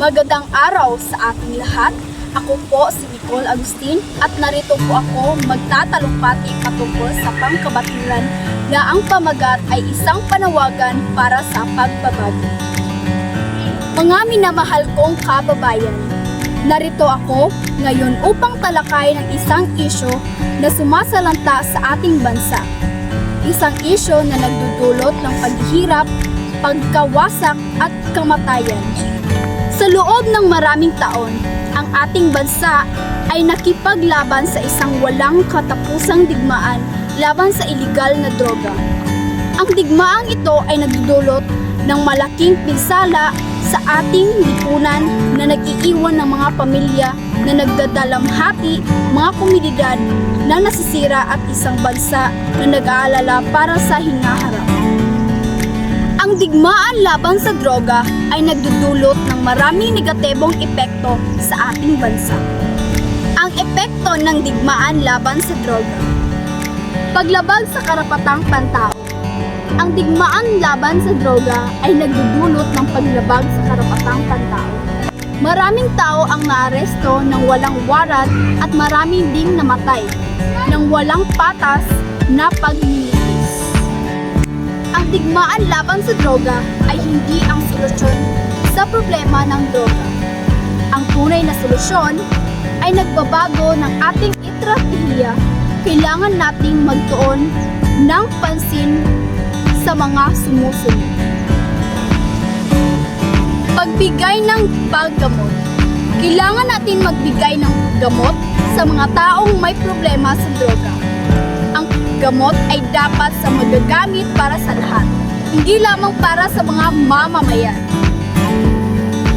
Magandang araw sa ating lahat. Ako po si Nicole Agustin at narito po ako magtatalumpati patungkol sa pangkabatiran na ang pamagat ay isang panawagan para sa pagbabago. Mga minamahal kong kababayan, narito ako ngayon upang talakayin ang isang isyu na sumasalanta sa ating bansa. Isang isyu na nagdudulot ng paghihirap, pagkawasak at kamatayan. Sa loob ng maraming taon, ang ating bansa ay nakipaglaban sa isang walang katapusang digmaan laban sa iligal na droga. Ang digmaang ito ay nagdudulot ng malaking pinsala sa ating lipunan na nag-iiwan ng mga pamilya na nagdadalamhati, mga komunidad na nasisira at isang bansa na nag-aalala para sa hinaharap. Ang digmaan laban sa droga ay nagdudulot ng maraming negatibong epekto sa ating bansa. Ang epekto ng digmaan laban sa droga: paglabag sa karapatang pantao. Ang digmaan laban sa droga ay nagdudulot ng paglabag sa karapatang pantao. Maraming tao ang naaresto ng walang warat at maraming ding namatay ng walang patas na paglilitis. Ang digmaan laban sa droga ay hindi ang solusyon sa problema ng droga. Ang tunay na solusyon ay nagbabago ng ating estratehiya. Kailangan nating magtuon ng pansin sa mga sumusunod. Pagbigay ng paggamot. Kailangan natin magbigay ng gamot sa mga taong may problema sa droga. Ang gamot ay dapat sa magagamit para sa lahat, hindi lamang para sa mga mamamayan.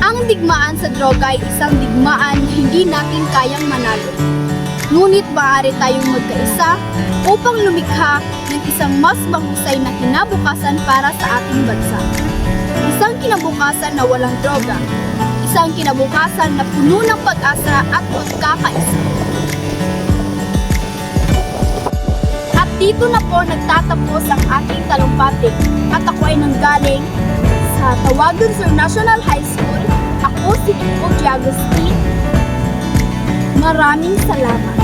Ang digmaan sa droga ay isang digmaan na hindi natin kayang manalo. Ngunit maaari tayong magkaisa upang lumikha ng isang mas mahusay na kinabukasan para sa ating bansa. Isang kinabukasan na walang droga. Isang kinabukasan na puno ng pag-asa at pagkakaisa. At dito na po nagtatapos ang ating talumpati. At ako ay nanggaling sa Tawagan Sur National High School. Ako si Nicole Agustin. Maraming salamat.